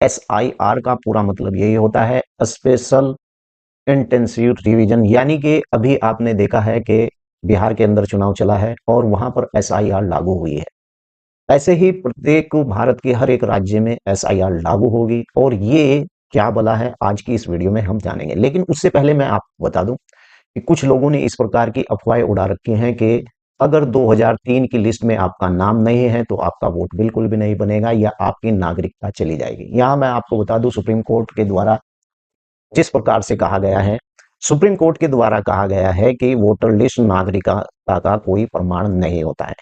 SIR का पूरा मतलब यही होता है, स्पेशल इंटेंसिव रिवीजन। यानी कि अभी आपने देखा है कि बिहार के अंदर चुनाव चला है और वहां पर SIR लागू हुई है। ऐसे ही प्रत्येक भारत के हर एक राज्य में SIR लागू होगी, और ये क्या बला है आज की इस वीडियो में हम जानेंगे। लेकिन उससे पहले मैं आपको बता दूं कि कुछ लोगों ने इस प्रकार की अफवाहें उड़ा रखी हैं कि अगर 2003 की लिस्ट में आपका नाम नहीं है तो आपका वोट बिल्कुल भी नहीं बनेगा या आपकी नागरिकता चली जाएगी। यहाँ मैं आपको बता दूं, सुप्रीम कोर्ट के द्वारा जिस प्रकार से कहा गया है, सुप्रीम कोर्ट के द्वारा कहा गया है कि वोटर लिस्ट नागरिकता का कोई प्रमाण नहीं होता है।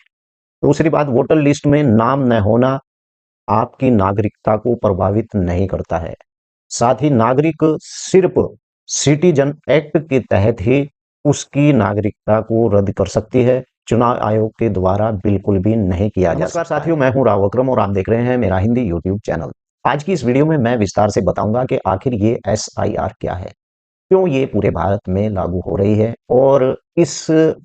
दूसरी बात, वोटर लिस्ट में नाम न होना आपकी नागरिकता को प्रभावित नहीं करता है। साथ ही नागरिक सिर्फ सिटीजन एक्ट के तहत ही उसकी नागरिकता को रद्द कर सकती है, चुनाव आयोग के द्वारा बिल्कुल भी नहीं किया जा सकता। नमस्कार साथियों, मैं हूं राव अकरम और आप देख रहे हैं मेरा हिंदी यूट्यूब चैनल। आज की इस वीडियो में मैं विस्तार से बताऊंगा कि आखिर ये SIR क्या है, क्यों ये पूरे भारत में लागू हो रही है और इस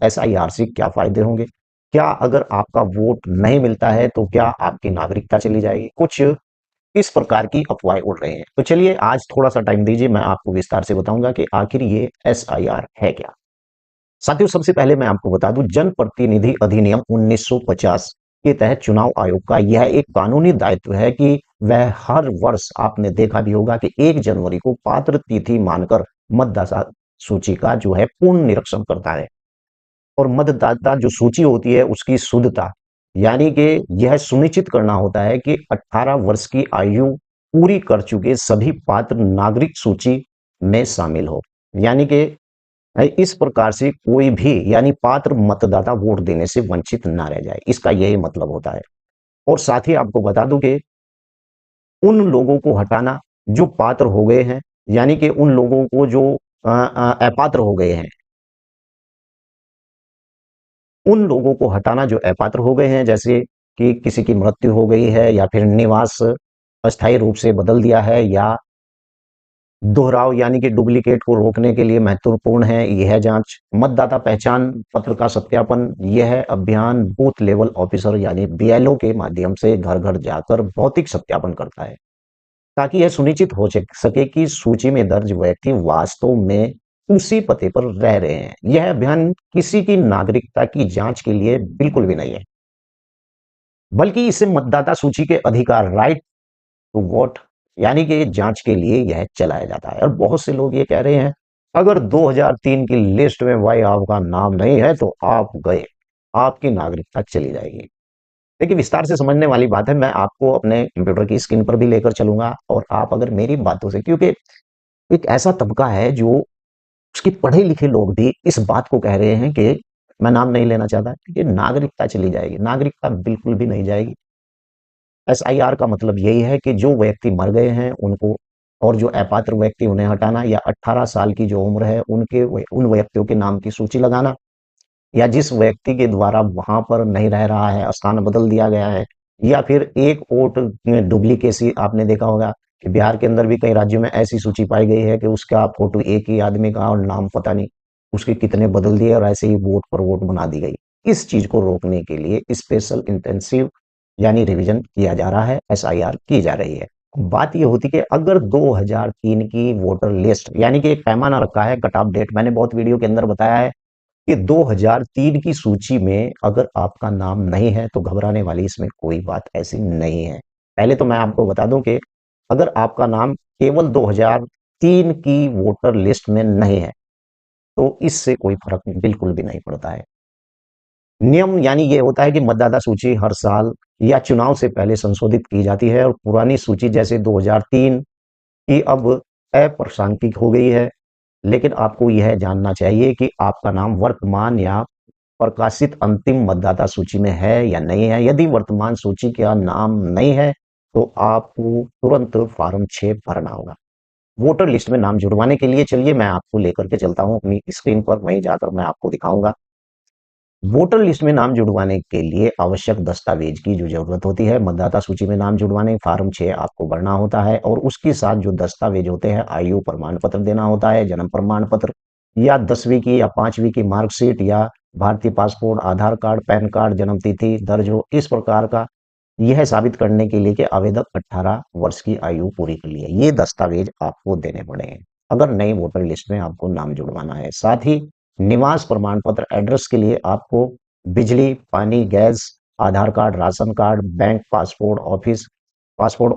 SIR से क्या फायदे होंगे, क्या अगर आपका वोट नहीं मिलता है तो क्या आपकी नागरिकता चली जाएगी। कुछ इस प्रकार की अफवाहें उड़ रही हैं। तो चलिए आज थोड़ा सा टाइम दीजिए, मैं आपको विस्तार से बताऊंगा कि आखिर ये SIR है क्या। साथियों, सबसे पहले मैं आपको बता दूं, जनप्रतिनिधि अधिनियम 1950 के तहत चुनाव आयोग का यह एक कानूनी दायित्व है कि वह हर वर्ष, आपने देखा भी होगा कि 1 जनवरी को पात्र तिथि मानकर मतदाता सूची का जो है पूर्ण निरीक्षण करता है। और मतदाता जो सूची होती है उसकी शुद्धता, यानी कि यह सुनिश्चित करना होता है कि 18 वर्ष की आयु पूरी कर चुके सभी पात्र नागरिक सूची में शामिल हो। यानी कि इस प्रकार से कोई भी यानी पात्र मतदाता वोट देने से वंचित ना रह जाए, इसका यही मतलब होता है। और साथ ही आपको बता दूं कि उन लोगों को हटाना जो पात्र हो गए हैं, यानी कि उन लोगों को जो अपात्र हो गए हैं, उन लोगों को हटाना जो अपात्र हो गए हैं, जैसे कि किसी की मृत्यु हो गई है या फिर निवास अस्थायी रूप से बदल दिया है, या दोहराव यानी कि डुप्लीकेट को रोकने के लिए महत्वपूर्ण है यह जांच। मतदाता पहचान पत्र का सत्यापन, यह अभियान बूथ लेवल ऑफिसर यानी BLO के माध्यम से घर घर जाकर भौतिक सत्यापन करता है, ताकि यह सुनिश्चित हो सके कि सूची में दर्ज व्यक्ति वास्तव में उसी पते पर रह रहे हैं। यह अभियान किसी की नागरिकता की जांच के लिए बिल्कुल भी नहीं है, बल्कि इसे मतदाता सूची के अधिकार, राइट टू वोट, यानी कि जांच के लिए यह चलाया जाता है। और बहुत से लोग ये कह रहे हैं अगर 2003 की लिस्ट में भाई आपका नाम नहीं है तो आप गए, आपकी नागरिकता चली जाएगी। देखिए, विस्तार से समझने वाली बात है, मैं आपको अपने कंप्यूटर की स्क्रीन पर भी लेकर चलूंगा, और आप अगर मेरी बातों से, क्योंकि एक ऐसा तबका है जो उसके पढ़े लिखे लोग भी इस बात को कह रहे हैं कि मैं नाम नहीं लेना चाहता कि नागरिकता चली जाएगी। नागरिकता बिल्कुल भी नहीं जाएगी। SIR का मतलब यही है कि जो व्यक्ति मर गए हैं उनको, और जो अपात्र व्यक्ति उन्हें हटाना, या 18 साल की जो उम्र है उन व्यक्तियों के नाम की सूची लगाना, या जिस व्यक्ति के द्वारा वहां पर नहीं रह रहा है, स्थान बदल दिया गया है, या फिर एक वोट डुप्लीकेसी। आपने देखा होगा कि बिहार के अंदर भी कई राज्यों में ऐसी सूची पाई गई है कि उसका फोटो एक ही आदमी का और नाम पता नहीं उसके कितने बदल दिए, और ऐसे ही वोट पर वोट बना दी गई। इस चीज को रोकने के लिए स्पेशल इंटेंसिव यानी रिवीजन किया जा रहा है, SIR की जा रही है। बात यह होती कि अगर 2003 की वोटर लिस्ट, यानी कि एक पैमाना रखा है, कट ऑफ डेट, मैंने बहुत वीडियो के अंदर बताया है कि 2003 की सूची में अगर आपका नाम नहीं है तो घबराने वाली इसमें कोई बात ऐसी नहीं है। पहले तो मैं आपको बता दूं कि अगर आपका नाम केवल 2003 की वोटर लिस्ट में नहीं है तो इससे कोई फर्क बिल्कुल भी नहीं पड़ता है। नियम यानी ये होता है कि मतदाता सूची हर साल या चुनाव से पहले संशोधित की जाती है, और पुरानी सूची जैसे 2003 की अब अप्रासंगिक हो गई है। लेकिन आपको यह जानना चाहिए कि आपका नाम वर्तमान या प्रकाशित अंतिम मतदाता सूची में है या नहीं है। यदि वर्तमान सूची का नाम नहीं है तो आपको तुरंत फॉर्म 6 भरना होगा। वोटर लिस्ट में नाम जुड़वाने के लिए चलिए मैं आपको लेकर के चलता हूं अपनी स्क्रीन पर, वहीं जाकर मैं आपको दिखाऊंगा। वोटर लिस्ट में नाम जुड़वाने के लिए आवश्यक दस्तावेज की जो जरूरत होती है, मतदाता सूची में नाम जुड़वाने फॉर्म 6 आपको भरना होता है, और उसके साथ जो दस्तावेज होते हैं, आयु प्रमाण पत्र देना होता है, जन्म प्रमाण पत्र, या 10वीं की या 5वीं की मार्कशीट, या भारतीय पासपोर्ट, आधार कार्ड, पैन कार्ड, जन्म तिथि दर्ज हो, इस प्रकार का यह साबित करने के लिए कि आवेदक 18 वर्ष की आयु पूरी कर ली है। ये दस्तावेज आपको देने पड़ेंगे अगर नई वोटर लिस्ट में आपको नाम जुड़वाना है। साथ ही निवास प्रमाण पत्र एड्रेस के लिए आपको बिजली, पानी, gas, Aadhaar card, ration card, bank passport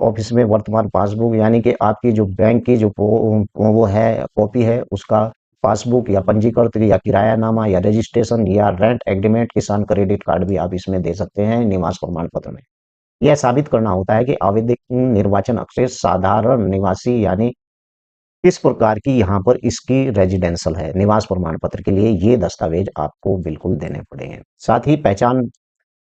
office में वर्तमान पासबुक यानी कि आपकी जो बैंक की जो वो है कॉपी है उसका पासबुक या पंजीकृत या किरायानामा या रजिस्ट्रेशन या रेंट एग्रीमेंट, किसान क्रेडिट कार्ड भी आप इसमें दे सकते हैं निवास प्रमाण पत्र में। यह साबित करना होता है कि आवेदक निर्वाचन अक्षर साधारण निवासी यानी किस प्रकार की यहाँ पर इसकी रेजिडेंशियल है। निवास प्रमाण पत्र के लिए ये दस्तावेज आपको बिल्कुल देने पड़ेंगे। साथ ही पहचान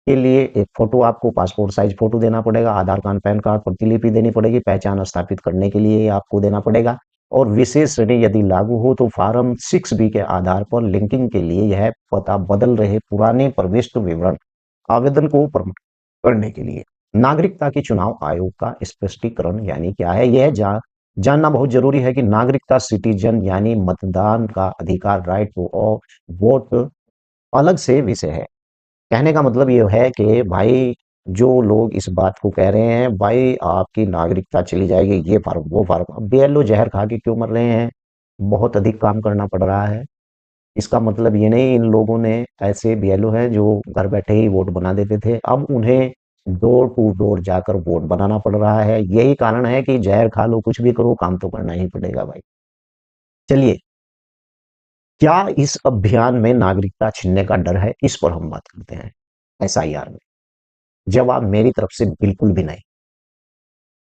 के लिए एक फोटो, आपको पासपोर्ट साइज फोटो देना पड़ेगा, आधार कार्ड, पैन कार्ड प्रतिलिपि देनी पड़ेगी, पहचान स्थापित करने के लिए आपको देना पड़ेगा। और विशेष श्रेणी यदि लागू हो तो फॉर्म 6B के आधार पर लिंकिंग के लिए यह पता बदल रहे पुराने प्रविष्ट विवरण आवेदन को प्रमाणित करने के लिए नागरिकता के चुनाव आयोग का स्पष्टीकरण यानी क्या है, यह जानना बहुत जरूरी है कि नागरिकता सिटीजन यानी मतदान का अधिकार, राइट टू वोट अलग से विषय है। कहने का मतलब ये है कि भाई जो लोग इस बात को कह रहे हैं भाई आपकी नागरिकता चली जाएगी, ये फार्म वो फार्म, अब बीएलओ जहर खा के क्यों मर रहे हैं, बहुत अधिक काम करना पड़ रहा है। इसका मतलब ये नहीं इन लोगों ने, ऐसे बीएलओ हैं जो घर बैठे ही वोट बना देते थे, अब उन्हें डोर टू डोर जाकर वोट बनाना पड़ रहा है। यही कारण है कि जहर खा लो कुछ भी करो काम तो करना ही पड़ेगा भाई। चलिए, क्या इस अभियान में नागरिकता छीनने का डर है, इस पर हम बात करते हैं। एसआईआर में जवाब मेरी तरफ से बिल्कुल भी नहीं।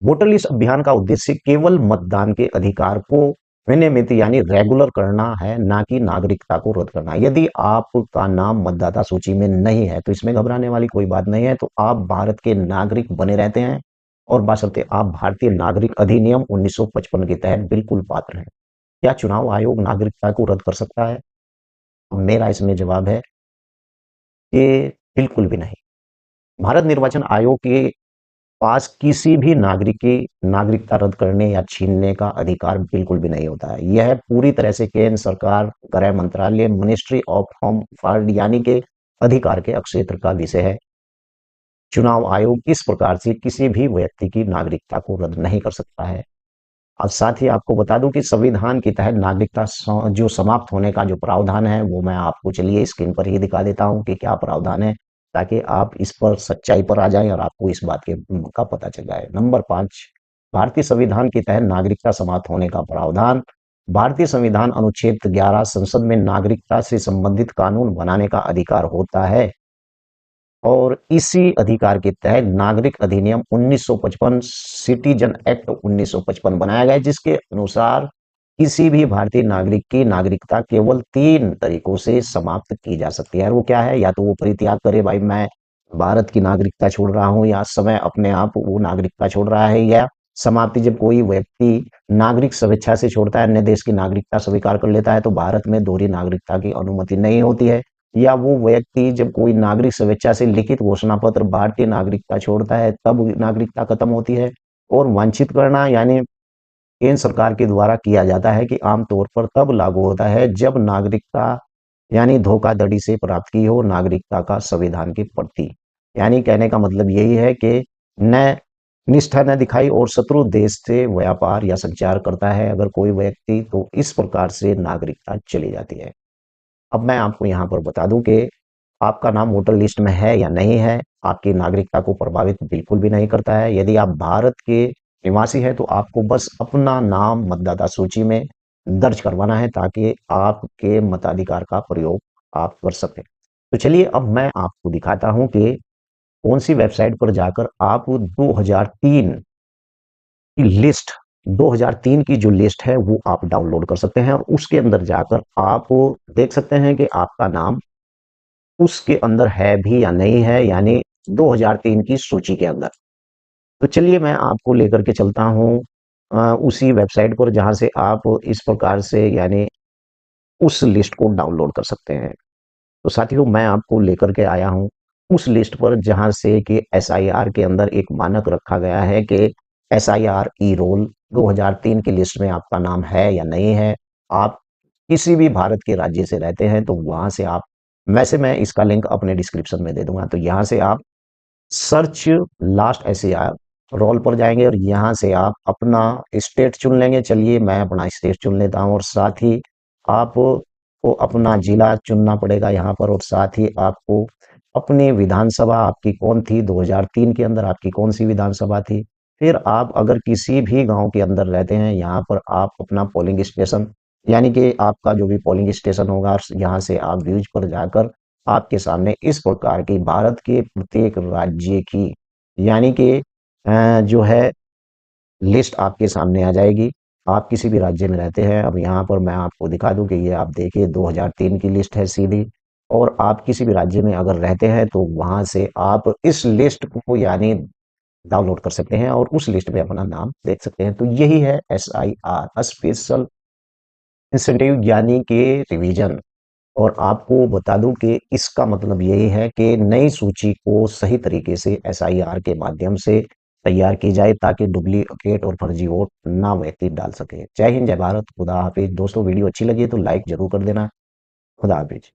वोटर लिस्ट अभियान का उद्देश्य केवल मतदान के अधिकार को विनियमित यानी रेगुलर करना है, ना कि नागरिकता को रद्द करना। यदि आपका नाम मतदाता सूची में नहीं है तो इसमें घबराने वाली कोई बात नहीं है, तो आप भारत के नागरिक बने रहते हैं और बशर्ते आप भारतीय नागरिक अधिनियम 1955 के तहत बिल्कुल पात्र हैं। क्या चुनाव आयोग नागरिकता को रद्द कर सकता है? मेरा इसमें जवाब है कि बिल्कुल भी नहीं। भारत निर्वाचन आयोग के पास किसी भी नागरिक की नागरिकता रद्द करने या छीनने का अधिकार बिल्कुल भी नहीं होता है। यह पूरी तरह से केंद्र सरकार, गृह मंत्रालय, मिनिस्ट्री ऑफ होम अफेयर्स यानी के अधिकार के क्षेत्र का विषय है। चुनाव आयोग इस प्रकार से किसी भी व्यक्ति की नागरिकता को रद्द नहीं कर सकता है। और साथ ही आपको बता दूं कि संविधान के तहत नागरिकता जो समाप्त होने का जो प्रावधान है वो मैं आपको चलिए स्क्रीन पर ही दिखा देता हूं कि क्या प्रावधान है, ताकि आप इस पर सच्चाई पर आ जाएं और आपको इस बात के का पता चल जाए। नंबर 5, भारतीय संविधान के तहत नागरिकता समाप्त होने का प्रावधान। भारतीय संविधान अनुच्छेद 11 संसद में नागरिकता से संबंधित कानून बनाने का अधिकार होता है और इसी अधिकार के तहत नागरिक अधिनियम 1955 सिटीजन एक्ट 1955 बनाया गया है, जिसके अनुसार किसी भी भारतीय नागरिक की नागरिकता केवल 3 तरीकों से समाप्त की जा सकती है। वो क्या है? या तो वो परित्याग करे भाई मैं भारत की नागरिकता छोड़ रहा हूं, या समय अपने आप वो नागरिकता छोड़ रहा है, या समाप्ति जब कोई व्यक्ति नागरिक स्वेच्छा से छोड़ता है, अन्य देश की नागरिकता स्वीकार कर लेता है, तो भारत में दोहरी नागरिकता की अनुमति नहीं होती है। या वो व्यक्ति जब कोई नागरिक स्वेच्छा से लिखित घोषणा पत्र भारतीय नागरिकता छोड़ता है तब नागरिकता खत्म होती है। और वंचित करना यानी केंद्र सरकार के द्वारा किया जाता है कि आमतौर पर तब लागू होता है जब नागरिकता यानी धोखाधड़ी से प्राप्त की हो नागरिकता का संविधान की प्रति। यानी कहने का मतलब यही है कि न निष्ठा न दिखाई और शत्रु देश से व्यापार या संचार करता है अगर कोई व्यक्ति, तो इस प्रकार से नागरिकता चली जाती है। अब मैं आपको यहाँ पर बता दूं कि आपका नाम वोटर लिस्ट में है या नहीं है, आपकी नागरिकता को प्रभावित बिल्कुल भी नहीं करता है। यदि आप भारत के निवासी हैं तो आपको बस अपना नाम मतदाता सूची में दर्ज करवाना है ताकि आपके मताधिकार का प्रयोग आप कर सकें। तो चलिए अब मैं आपको दिखाता हूं कि कौन सी वेबसाइट पर जाकर आप 2003 की लिस्ट 2003 की जो लिस्ट है वो आप डाउनलोड कर सकते हैं और उसके अंदर जाकर आप देख सकते हैं कि आपका नाम उसके अंदर है भी या नहीं है, यानी 2003 की सूची के अंदर। तो चलिए मैं आपको लेकर के चलता हूँ उसी वेबसाइट पर जहां से आप इस प्रकार से यानी उस लिस्ट को डाउनलोड कर सकते हैं। तो साथियों मैं आपको लेकर के आया हूँ उस लिस्ट पर जहां से कि एसआईआर के अंदर एक मानक रखा गया है कि एसआईआर ई रोल 2003 की लिस्ट में आपका नाम है या नहीं है। आप किसी भी भारत के राज्य से रहते हैं तो वहां से आप, वैसे मैं इसका लिंक अपने डिस्क्रिप्शन में दे दूंगा, तो यहाँ से आप सर्च लास्ट SAR रोल पर जाएंगे और यहाँ से आप अपना स्टेट चुन लेंगे। चलिए मैं अपना स्टेट चुन लेता हूँ और साथ ही आपको अपना जिला चुनना पड़ेगा यहाँ पर और साथ ही आपको अपनी विधानसभा आपकी कौन थी 2003 के अंदर आपकी कौन सी विधानसभा थी। फिर आप अगर किसी भी गांव के अंदर रहते हैं यहाँ पर आप अपना पोलिंग स्टेशन यानी कि आपका जो भी पोलिंग स्टेशन होगा यहाँ से आप व्यूज पर जाकर आपके सामने इस प्रकार की भारत के प्रत्येक राज्य की यानी कि जो है लिस्ट आपके सामने आ जाएगी। आप किसी भी राज्य में रहते हैं, अब यहाँ पर मैं आपको दिखा दूं कि ये आप देखिए 2003 की लिस्ट है सीधी। और आप किसी भी राज्य में अगर रहते हैं तो वहां से आप इस लिस्ट को यानी डाउनलोड कर सकते हैं और उस लिस्ट में अपना नाम देख सकते हैं। तो यही है SIR स्पेशल इंसेंटिव यानी कि रिवीजन। और आपको बता दूं कि इसका मतलब यही है कि नई सूची को सही तरीके से SIR के माध्यम से तैयार की जाए ताकि डुप्लीकेट और फर्जी वोट ना व्यक्ति डाल सके। जय हिंद, जय भारत, खुदा हाफिज। दोस्तों वीडियो अच्छी लगी है तो लाइक जरूर कर देना। खुदा हाफिज।